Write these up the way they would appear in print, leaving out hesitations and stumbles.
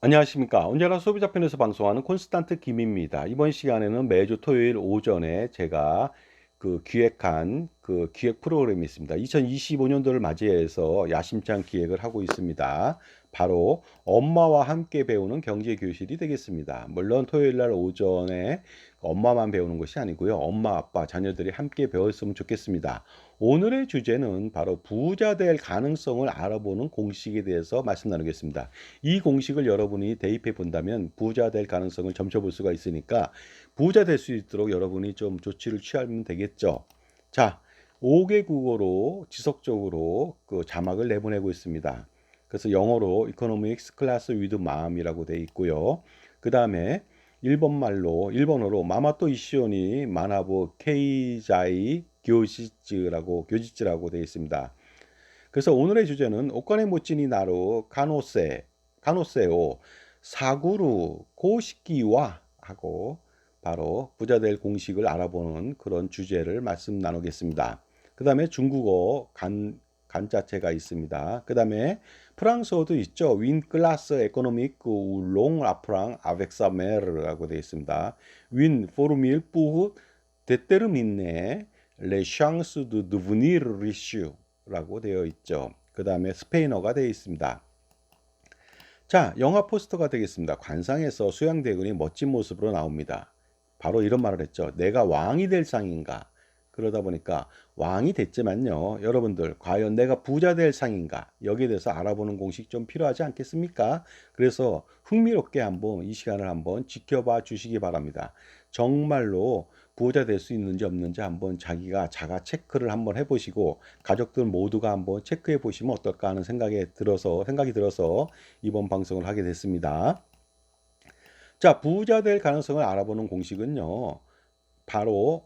안녕하십니까. 언제나 소비자 편에서 방송하는 콘스탄트 김입니다. 이번 시간에는 매주 토요일 오전에 제가 기획한 기획 프로그램이 있습니다. 2025년도를 맞이해서 야심찬 기획을 하고 있습니다. 바로 엄마와 함께 배우는 경제 교실이 되겠습니다. 물론 토요일 날 오전에 엄마만 배우는 것이 아니고요. 엄마, 아빠, 자녀들이 함께 배웠으면 좋겠습니다. 오늘의 주제는 바로 부자 될 가능성을 알아보는 공식에 대해서 말씀 나누겠습니다. 이 공식을 여러분이 대입해 본다면 부자 될 가능성을 점쳐볼 수가 있으니까 부자 될 수 있도록 여러분이 좀 조치를 취하면 되겠죠. 자, 5개 국어로 지속적으로 자막을 내보내고 있습니다. 그래서 영어로 Economics Class with Mom이라고 되어 있고요. 그 다음에 일본어로 마마토 이시오니 마나부 케이자이 교지츠라고 되어 있습니다. 그래서 오늘의 주제는 오카네 모찌니 나루 가노세오 사구루 고시키와 하고 바로 부자 될 공식을 알아보는 그런 주제를 말씀 나누겠습니다. 그 다음에 중국어 간자체가 있습니다. 그 다음에 프랑스어도 있죠. 윈 클라스 에코노믹 롱 아프랑 아벡사 메르라고 되어 있습니다. 윈 포르밀 뿌 데테르민네 레 샹스 드 드브니르 리슈 라고 되어 있죠. 그 다음에 스페인어가 되어 있습니다. 자, 영화 포스터가 되겠습니다. 관상에서 수양대군이 멋진 모습으로 나옵니다. 바로 이런 말을 했죠. 내가 왕이 될 상인가? 그러다 보니까 왕이 됐지만요. 여러분들, 과연 내가 부자 될 상인가? 여기에 대해서 알아보는 공식 좀 필요하지 않겠습니까? 그래서 흥미롭게 한번 이 시간을 한번 지켜봐 주시기 바랍니다. 정말로 부자 될 수 있는지 없는지 한번 자기가 자가 체크를 한번 해보시고 가족들 모두가 한번 체크해 보시면 어떨까 하는 생각이 들어서 이번 방송을 하게 됐습니다. 자, 부자 될 가능성을 알아보는 공식은요. 바로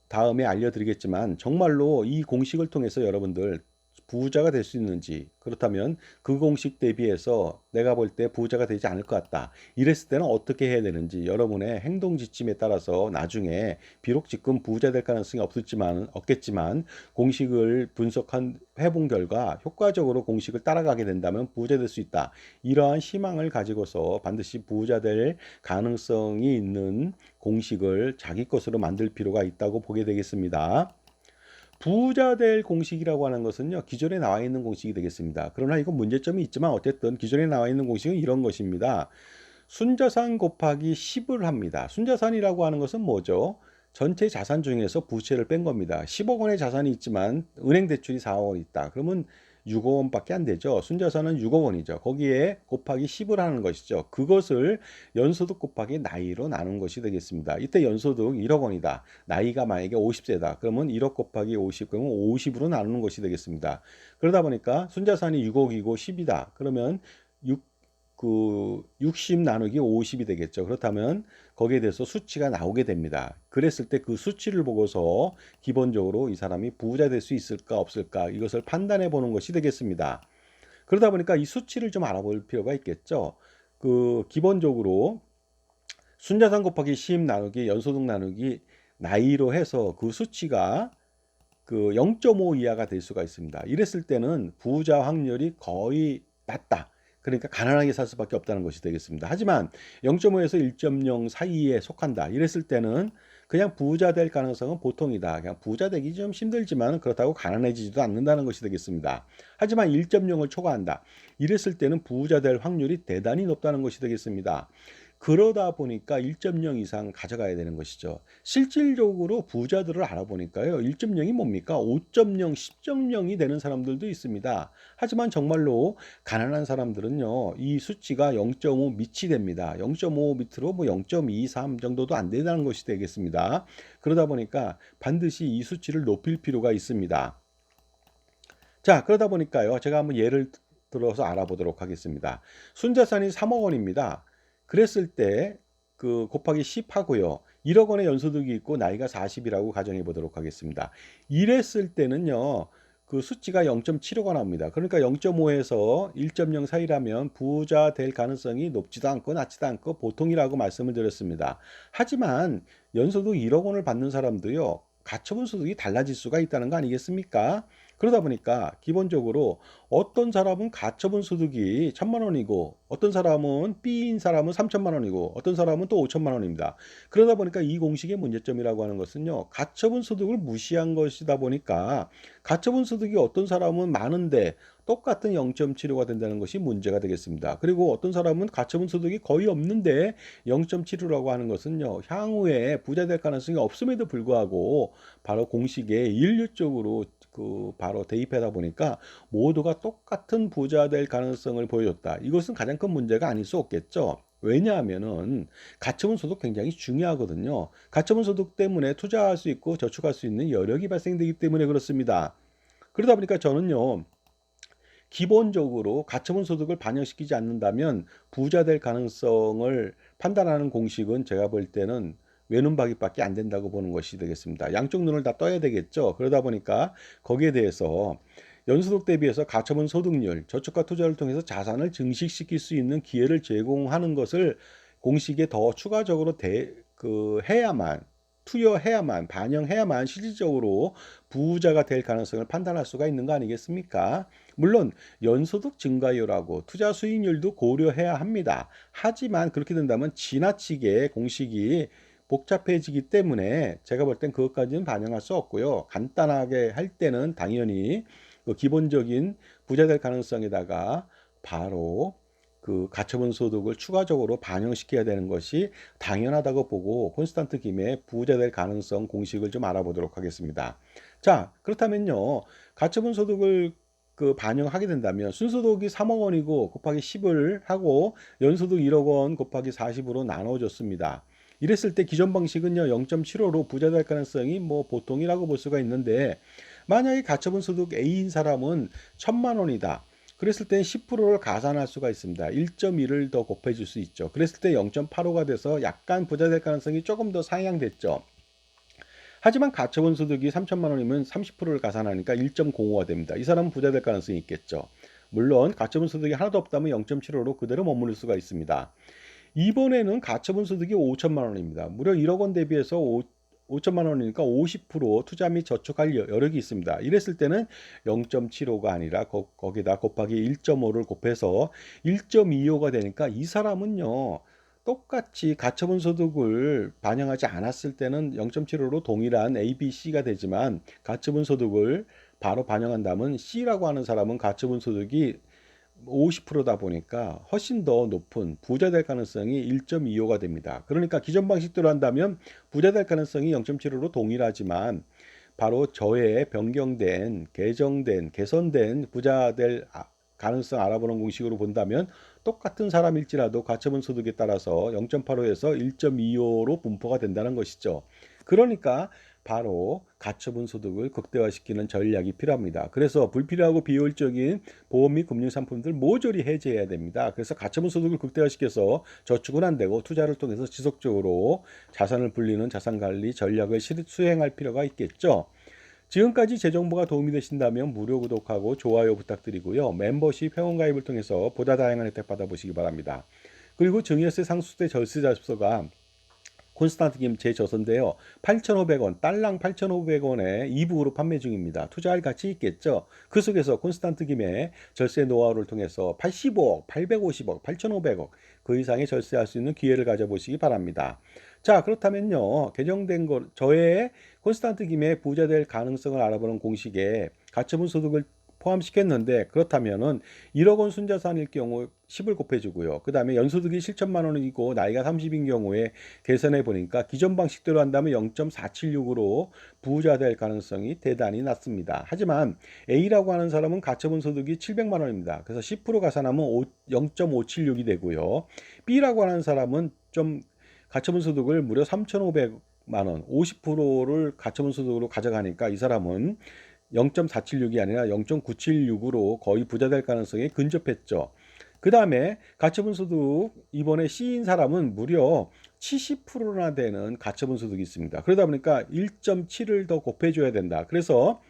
다음에 알려드리겠지만 정말로 이 공식을 통해서 여러분들 부자가 될 수 있는지, 그렇다면 그 공식 대비해서 내가 볼 때 부자가 되지 않을 것 같다, 이랬을 때는 어떻게 해야 되는지 여러분의 행동 지침에 따라서 나중에 비록 지금 부자 될 가능성이 없겠지만 공식을 분석한 해본 결과 효과적으로 공식을 따라가게 된다면 부자 될 수 있다, 이러한 희망을 가지고서 반드시 부자 될 가능성이 있는 공식을 자기 것으로 만들 필요가 있다고 보게 되겠습니다. 부자 될 공식이라고 하는 것은요, 기존에 나와 있는 공식이 되겠습니다. 그러나 이건 문제점이 있지만 어쨌든 기존에 나와 있는 공식은 이런 것입니다. 순자산 곱하기 10을 합니다. 순자산이라고 하는 것은 뭐죠? 전체 자산 중에서 부채를 뺀 겁니다. 10억 원의 자산이 있지만 은행 대출이 4억 원 있다. 그러면 6억 원밖에 안 되죠. 순자산은 6억 원이죠. 거기에 곱하기 10을 하는 것이죠. 그것을 연소득 곱하기 나이로 나눈 것이 되겠습니다. 이때 연소득 1억 원이다. 나이가 만약에 50세다. 그러면 1억 곱하기 50, 그러면 50으로 나누는 것이 되겠습니다. 그러다 보니까 순자산이 6억이고 10이다. 그러면 60 나누기 50이 되겠죠. 그렇다면 거기에 대해서 수치가 나오게 됩니다. 그랬을 때 그 수치를 보고서 기본적으로 이 사람이 부자 될 수 있을까 없을까 이것을 판단해 보는 것이 되겠습니다. 그러다 보니까 이 수치를 좀 알아볼 필요가 있겠죠. 기본적으로 순자산 곱하기 10 나누기 연소득 나누기 나이로 해서 그 수치가 0.5 이하가 될 수가 있습니다. 이랬을 때는 부자 확률이 거의 낮다. 그러니까 가난하게 살 수밖에 없다는 것이 되겠습니다. 하지만 0.5에서 1.0 사이에 속한다. 이랬을 때는 그냥 부자 될 가능성은 보통이다. 그냥 부자 되기 좀 힘들지만 그렇다고 가난해지지도 않는다는 것이 되겠습니다. 하지만 1.0을 초과한다. 이랬을 때는 부자 될 확률이 대단히 높다는 것이 되겠습니다. 그러다 보니까 1.0 이상 가져가야 되는 것이죠. 실질적으로 부자들을 알아보니까요. 1.0이 뭡니까? 5.0, 10.0이 되는 사람들도 있습니다. 하지만 정말로 가난한 사람들은요. 이 수치가 0.5 밑이 됩니다. 0.5 밑으로 뭐 0.2, 3 정도도 안 된다는 것이 되겠습니다. 그러다 보니까 반드시 이 수치를 높일 필요가 있습니다. 자, 그러다 보니까요. 제가 한번 예를 들어서 알아보도록 하겠습니다. 순자산이 3억 원입니다. 그랬을 때 곱하기 10 하고요. 1억 원의 연소득이 있고 나이가 40이라고 가정해 보도록 하겠습니다. 이랬을 때는요. 그 수치가 0.75가 나옵니다. 그러니까 0.5에서 1.0 사이라면 부자 될 가능성이 높지도 않고 낮지도 않고 보통이라고 말씀을 드렸습니다. 하지만 연소득 1억 원을 받는 사람도요. 가처분 소득이 달라질 수가 있다는 거 아니겠습니까? 그러다 보니까 기본적으로 어떤 사람은 가처분 소득이 1,000만 원이고 어떤 사람은 B인 사람은 3천만 원이고 어떤 사람은 또 5천만 원입니다. 그러다 보니까 이 공식의 문제점이라고 하는 것은요. 가처분 소득을 무시한 것이다 보니까 가처분 소득이 어떤 사람은 많은데 똑같은 0.75가 된다는 것이 문제가 되겠습니다. 그리고 어떤 사람은 가처분 소득이 거의 없는데 0.75라고 하는 것은요. 향후에 부자 될 가능성이 없음에도 불구하고 바로 공식에 일률적으로 바로 대입하다 보니까 모두가 똑같은 부자 될 가능성을 보여줬다. 이것은 가장 큰 문제가 아닐 수 없겠죠. 왜냐하면은 가처분 소득 굉장히 중요하거든요. 가처분 소득 때문에 투자할 수 있고 저축할 수 있는 여력이 발생되기 때문에 그렇습니다. 그러다 보니까 저는요. 기본적으로 가처분 소득을 반영시키지 않는다면 부자 될 가능성을 판단하는 공식은 제가 볼 때는 외눈박이밖에 안 된다고 보는 것이 되겠습니다. 양쪽 눈을 다 떠야 되겠죠. 그러다 보니까 거기에 대해서 연소득 대비해서 가처분 소득률, 저축과 투자를 통해서 자산을 증식시킬 수 있는 기회를 제공하는 것을 공식에 더 추가적으로 해야만 투여해야만 반영해야만 실질적으로 부자가 될 가능성을 판단할 수가 있는 거 아니겠습니까? 물론 연소득 증가율하고 투자 수익률도 고려해야 합니다. 하지만 그렇게 된다면 지나치게 공식이 복잡해지기 때문에 제가 볼 땐 그것까지는 반영할 수 없고요. 간단하게 할 때는 당연히 그 기본적인 부자 될 가능성에다가 바로 그 가처분 소득을 추가적으로 반영시켜야 되는 것이 당연하다고 보고 콘스탄트 김의 부자 될 가능성 공식을 좀 알아보도록 하겠습니다. 자, 그렇다면요. 가처분 소득을 반영하게 된다면 순소득이 3억 원이고 곱하기 10을 하고 연소득 1억 원 곱하기 40으로 나눠줬습니다. 이랬을 때 기존 방식은요 0.75로 부자 될 가능성이 뭐 보통이라고 볼 수가 있는데 만약에 가처분 소득 A인 사람은 1,000만 원이다. 그랬을 때 10%를 가산할 수가 있습니다. 1.1을 더 곱해줄 수 있죠. 그랬을 때 0.85가 돼서 약간 부자 될 가능성이 조금 더 상향됐죠. 하지만 가처분 소득이 3천만 원이면 30%를 가산하니까 1.05가 됩니다. 이 사람은 부자 될 가능성이 있겠죠. 물론 가처분 소득이 하나도 없다면 0.75로 그대로 머무를 수가 있습니다. 이번에는 가처분 소득이 5천만 원입니다. 무려 1억 원 대비해서 5천만 원이니까 50% 투자 및 저축할 여력이 있습니다. 이랬을 때는 0.75가 아니라 거기다 곱하기 1.5를 곱해서 1.25가 되니까 이 사람은요. 똑같이 가처분 소득을 반영하지 않았을 때는 0.75로 동일한 A, B, C가 되지만 가처분 소득을 바로 반영한다면 C라고 하는 사람은 가처분 소득이 50%다 보니까 훨씬 더 높은 부자 될 가능성이 1.25가 됩니다. 그러니까 기존 방식대로 한다면 부자 될 가능성이 0.75로 동일하지만 바로 저의 변경된, 개선된 부자 될 가능성 알아보는 공식으로 본다면 똑같은 사람일지라도 가처분 소득에 따라서 0.85에서 1.25로 분포가 된다는 것이죠. 그러니까 바로 가처분 소득을 극대화시키는 전략이 필요합니다. 그래서 불필요하고 비효율적인 보험 및 금융 상품들 모조리 해제해야 됩니다. 그래서 가처분 소득을 극대화시켜서 저축은 안 되고 투자를 통해서 지속적으로 자산을 불리는 자산 관리 전략을 수행할 필요가 있겠죠. 지금까지 제 정보가 도움이 되신다면 무료 구독하고 좋아요 부탁드리고요. 멤버십 회원가입을 통해서 보다 다양한 혜택 받아보시기 바랍니다. 그리고 증여세 상속세 절세 잡서가 콘스탄트 김 제 저서인데요. 8,500원, 딸랑 8,500원에 이북으로 판매 중입니다. 투자할 가치 있겠죠? 그 속에서 콘스탄트 김의 절세 노하우를 통해서 85억, 850억, 8,500억 그 이상의 절세할 수 있는 기회를 가져보시기 바랍니다. 자, 그렇다면요. 개정된 저의 콘스탄트 김의 부자 될 가능성을 알아보는 공식에 가처분 소득을 포함시켰는데 그렇다면은 1억 원 순자산일 경우 10을 곱해주고요. 그 다음에 연소득이 7천만 원이고 나이가 30인 경우에 계산해 보니까 기존 방식대로 한다면 0.476으로 부자 될 가능성이 대단히 낮습니다. 하지만 A라고 하는 사람은 가처분 소득이 700만 원입니다. 그래서 10% 가산하면 0.576이 되고요. B라고 하는 사람은 좀 가처분 소득을 무려 3,500만 원, 50%를 가처분 소득으로 가져가니까 이 사람은 0.476이 아니라 0.976으로 거의 부자 될 가능성이 근접했죠. 그 다음에 가처분 소득 이번에 C인 사람은 무려 70%나 되는 가처분 소득이 있습니다. 그러다 보니까 1.7을 더 곱해줘야 된다. 그래서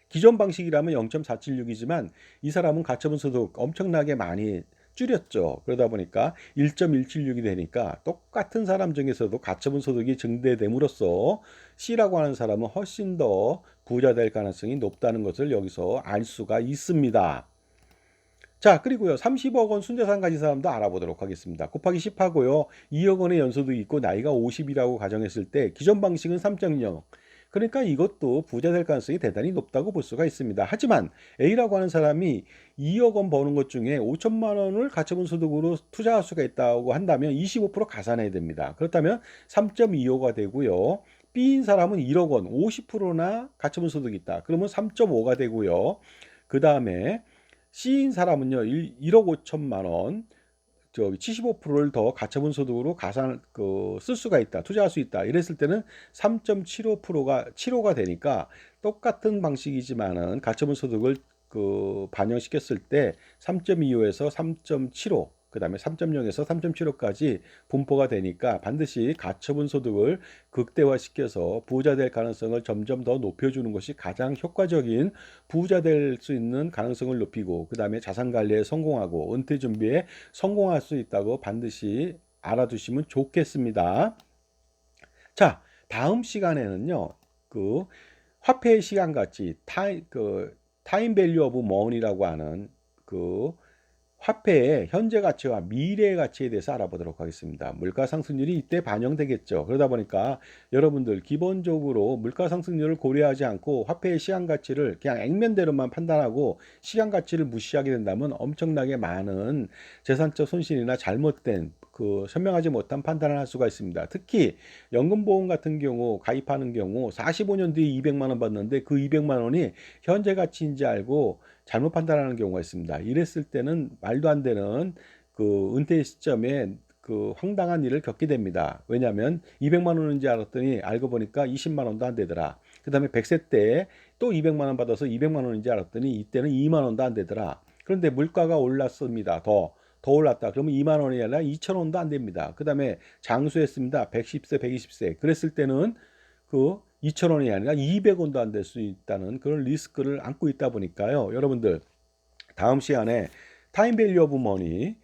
기존 방식이라면 0.476이지만 이 사람은 가처분 소득 엄청나게 많이 줄였죠. 그러다 보니까 1.176이 되니까 똑같은 사람 중에서도 가처분 소득이 증대됨으로써 C라고 하는 사람은 훨씬 더 부자 될 가능성이 높다는 것을 여기서 알 수가 있습니다. 자, 그리고요, 30억 원 순자산 가진 사람도 알아보도록 하겠습니다. 곱하기 10 하고요, 2억 원의 연소득이 있고 나이가 50이라고 가정했을 때 기존 방식은 3.0. 그러니까 이것도 부자 될 가능성이 대단히 높다고 볼 수가 있습니다. 하지만 A라고 하는 사람이 2억 원 버는 것 중에 5천만 원을 가처분 소득으로 투자할 수가 있다고 한다면 25% 가산해야 됩니다. 그렇다면 3.25가 되고요. B인 사람은 1억 원 50%나 가처분 소득이 있다. 그러면 3.5가 되고요. 그 다음에 C인 사람은요, 1억 5천만 원, 저기 75%를 더 가처분 소득으로 쓸 수가 있다, 투자할 수 있다. 이랬을 때는 3.75%가 7호가 되니까 똑같은 방식이지만은 가처분 소득을 반영시켰을 때 3.25에서 3.75, 그 다음에 3.0에서 3.75까지 분포가 되니까 반드시 가처분 소득을 극대화시켜서 부자 될 가능성을 점점 더 높여주는 것이 가장 효과적인 부자 될 수 있는 가능성을 높이고, 그 다음에 자산 관리에 성공하고 은퇴 준비에 성공할 수 있다고 반드시 알아두시면 좋겠습니다. 자, 다음 시간에는요, 그 화폐의 시간 가치, 타임 밸류 오브 머니라고 하는 그 화폐의 현재 가치와 미래 가치에 대해서 알아보도록 하겠습니다. 물가 상승률이 이때 반영되겠죠. 그러다 보니까 여러분들 기본적으로 물가 상승률을 고려하지 않고 화폐의 시간 가치를 그냥 액면대로만 판단하고 시간 가치를 무시하게 된다면 엄청나게 많은 재산적 손실이나 잘못된 현명하지 못한 판단을 할 수가 있습니다. 특히 연금보험 같은 경우 가입하는 경우 45년 뒤에 200만 원 받는데 그 200만 원이 현재 가치인지 알고 잘못 판단하는 경우가 있습니다. 이랬을 때는 말도 안 되는 은퇴 시점에 황당한 일을 겪게 됩니다. 왜냐하면 200만 원인지 알았더니 알고 보니까 20만 원도 안 되더라. 그 다음에 100세 때 또 200만 원 받아서 200만 원인지 알았더니 이때는 2만 원도 안 되더라. 그런데 물가가 올랐습니다. 더 올랐다. 그러면 2만 원이 아니라 2천 원도 안 됩니다. 그 다음에 장수했습니다. 110세, 120세. 그랬을 때는 2천 원이 아니라 200원도 안 될 수 있다는 그런 리스크를 안고 있다 보니까요. 여러분들 다음 시간에 타임 밸류 오브 머니,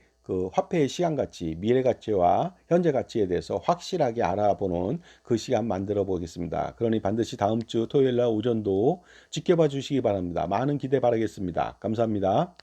화폐의 시간 가치, 미래 가치와 현재 가치에 대해서 확실하게 알아보는 그 시간 만들어 보겠습니다. 그러니 반드시 다음 주 토요일 날 오전도 지켜봐 주시기 바랍니다. 많은 기대 바라겠습니다. 감사합니다.